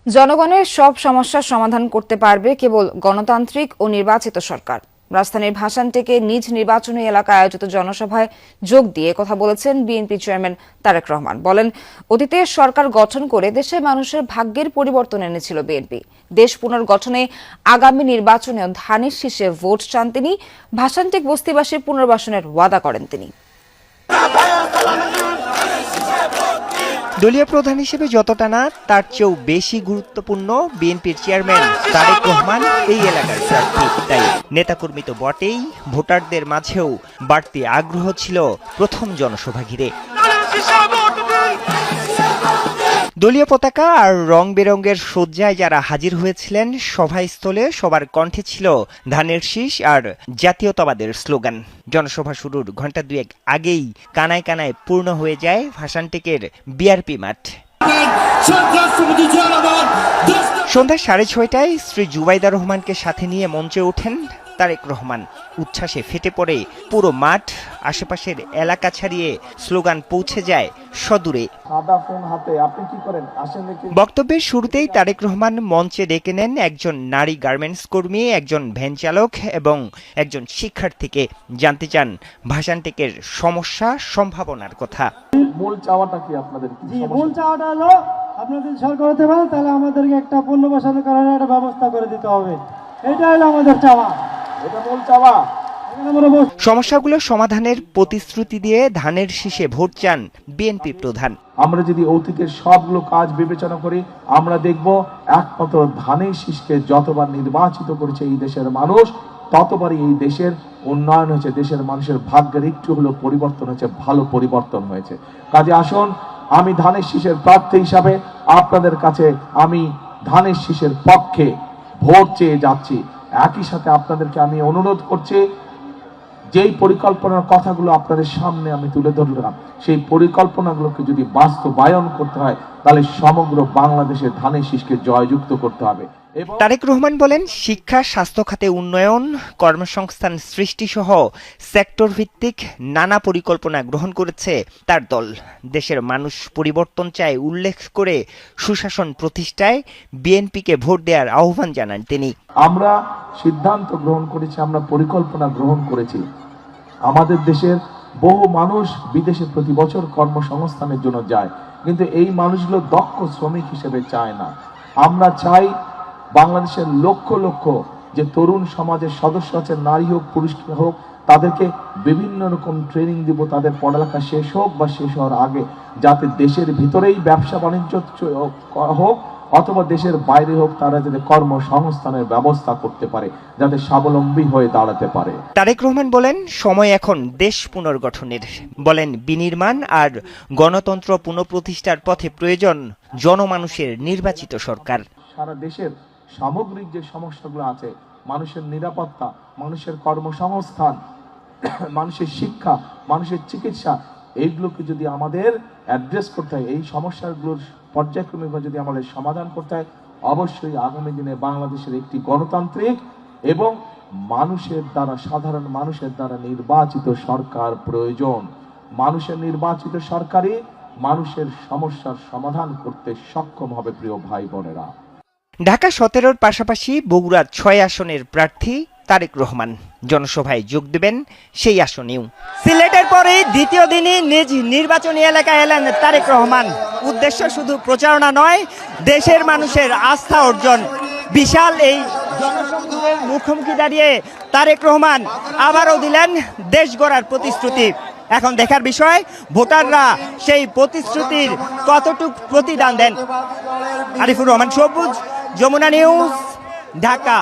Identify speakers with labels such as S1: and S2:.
S1: জনগণের সব সমস্যার সমাধান করতে পারবে কেবল গণতান্ত্রিক ও নির্বাচিত সরকার। রাজধানীর ভাসানটেকে নিজ নির্বাচনী এলাকায় আয়োজিত জনসভায় যোগ দিয়ে কথা বলেছেন বিএনপি চেয়ারম্যান তারেক রহমান। বলেন, অতীতে সরকার গঠন করে দেশের মানুষের ভাগ্যের পরিবর্তন এনেছিল বিএনপি। দেশ পুনর্গঠনে আগামী নির্বাচনেও ধানের শীষে ভোট চান তিনি। ভাসানটেক বস্তিবাসীর পুনর্বাসনের ওয়াদা করেন তিনি।
S2: দলীয় প্রধান হিসেবে যতটা না তার চেয়েও বেশি গুরুত্বপূর্ণ বিএনপির চেয়ারম্যান তারেক রহমান এই এলাকার প্রার্থী। তাই নেতাকর্মী তো বটেই, ভোটারদের মাঝেও বাড়তি আগ্রহ ছিল প্রথম জনসভা ঘিরে। দলীয় পতাকা আর রং বেরঙের সজ্জায় যারা হাজির হয়েছিলেন সভাস্থলে, সবার কণ্ঠে ছিল ধানের শীষ আর জাতীয়তাবাদের স্লোগান। জনসভা শুরুর ঘণ্টা দুয়েক আগেই কানায় কানায় পূর্ণ হয়ে যায় ভাসানটেকের বিআরপি মাঠ। সন্ধ্যা 6:30টায় স্ত্রী জুবাইদা রহমানকে সাথে নিয়ে মঞ্চে ওঠেন তারেক রহমান। উচ্ছ্বাসে ফেটে পড়ে পুরো মাঠ, আশেপাশের এলাকা ছাড়িয়ে স্লোগান পৌঁছে যায় সদূরে। বক্তব্যের শুরুতেই তারেক রহমান মঞ্চে ডেকে নেন একজন নারী গার্মেন্টস কর্মী, একজন ভ্যান চালক এবং একজন শিক্ষার্থীকে। জানতে চান ভাসানটেকের সমস্যা, সম্ভাবনার কথা।
S3: মূল চাওয়াটা কি আপনাদের?
S4: মূল চাওয়াটা হলো আপনাদের সরকার হতে পারে, তাহলে আমাদেরকে একটা পুনর্বাসন করার একটা ব্যবস্থা করে দিতে হবে। এটা হলো আমাদের চাওয়া।
S3: এটা মূল চাওয়া।
S2: সমস্যাগুলো সমাধানের প্রতিশ্রুতি দিয়ে ধানের শীষে ভোট চান বিএনপি প্রধান।
S3: আমরা যদি অতীতের সবগুলো কাজ বিবেচনা করি, আমরা দেখব একমাত্র ধানের শীষকে যতবার নির্বাচিত করেছে এই দেশের মানুষ, ততবারই এই দেশের উন্নয়ন হয়েছে, দেশের মানুষের ভাগ্যের একটু হলো পরিবর্তন হয়েছে, ভালো পরিবর্তন হয়েছে। কাজে আসুন, আমি ধানের শীষের প্রার্থী হিসাবে আপনাদের কাছে আমি ধানের শীষের পক্ষে ভোট চেয়ে যাচ্ছি। একই সাথে আপনাদেরকে আমি অনুরোধ করছি, যেই পরিকল্পনার কথাগুলো আপনাদের সামনে আমি তুলে ধরলাম, সেই পরিকল্পনাগুলোকে যদি বাস্তবায়ন করতে হয়, তাহলে সমগ্র বাংলাদেশে ধানের শীষকে জয়যুক্ত করতে হবে।
S2: তারেক রহমান বলেন, শিক্ষা, স্বাস্থ্য খাতে উন্নয়ন, কর্মসংস্থান সৃষ্টি সহ সেক্টর ভিত্তিক নানা পরিকল্পনা গ্রহণ করেছে তার দল। দেশের মানুষ পরিবর্তন চায় উল্লেখ করে সুশাসন প্রতিষ্ঠায় বিএনপিকে ভোট দেওয়ার আহ্বান জানান তিনি।
S3: আমরা সিদ্ধান্ত গ্রহণ করেছি, আমরা পরিকল্পনা গ্রহণ করেছি। আমাদের দেশের বহু মানুষ বিদেশে প্রতি বছর কর্মসংস্থানের জন্য যায়, কিন্তু এই মানুষগুলো দক্ষ শ্রমিক হিসেবে চায় না। আমরা চাই বাংলাদেশের লক্ষ লক্ষ যে তরুণ সমাজের সদস্য আছে, নারী হোক পুরুষ হোক, তাদেরকে বিভিন্ন রকম ট্রেনিং দিব, তাদের পড়ালেখা শেষ হোক বা শেষ হওয়ার আগে, যাতে দেশের ভিতরেই ব্যবসা বাণিজ্য হোক অথবা দেশের বাইরে হোক, তারা যাতে কর্মসংস্থানের ব্যবস্থা করতে পারে, যাতে স্বাবলম্বী হয়ে দাঁড়াতে পারে।
S2: তারেক রহমান বলেন, সময় এখন দেশ পুনর্গঠনের। বলেন, বিনির্মাণ আর গণতন্ত্র পুনঃপ্রতিষ্ঠার পথে প্রয়োজন জনমানুষের নির্বাচিত সরকার।
S3: সারা দেশের সামগ্রিক যে সমস্যাগুলো আছে, মানুষের নিরাপত্তা, মানুষের কর্মসংস্থান, মানুষের শিক্ষা, মানুষের চিকিৎসা, এইগুলোকে যদি আমাদের অ্যাড্রেস করতে হয়, এই সমস্যাগুলোর পর্যায়ক্রমিকভাবে যদি আমাদের সমাধান করতে হয়, অবশ্যই আগামী দিনে বাংলাদেশের একটি গণতান্ত্রিক এবং মানুষের দ্বারা, সাধারণ মানুষের দ্বারা নির্বাচিত সরকার প্রয়োজন। মানুষের নির্বাচিত সরকারই মানুষের সমস্যার সমাধান করতে সক্ষম হবে। প্রিয় ভাই বোনেরা,
S2: ঢাকা 17-র পাশাপাশি বগুড়া 6 আসনের প্রার্থী তারেক রহমান জনসভায় যোগ দেবেন সেই আসনেও। সিলেটের পরে দ্বিতীয় দিনই নিজ নির্বাচনী এলাকায় এলেন তারেক রহমান। উদ্দেশ্য শুধু প্রচারণা নয়, দেশের মানুষের আস্থা অর্জন। বিশাল এই জনসমুদ্রের মুখোমুখি দাঁড়িয়ে তারেক রহমান আবারও দিলেন দেশ গড়ার প্রতিশ্রুতি। এখন দেখার বিষয়, ভোটাররা সেই প্রতিশ্রুতির কতটুকু প্রতিদান দেন। আরিফুর রহমান সবুজ, যমুনা নিউজ, ঢাকা।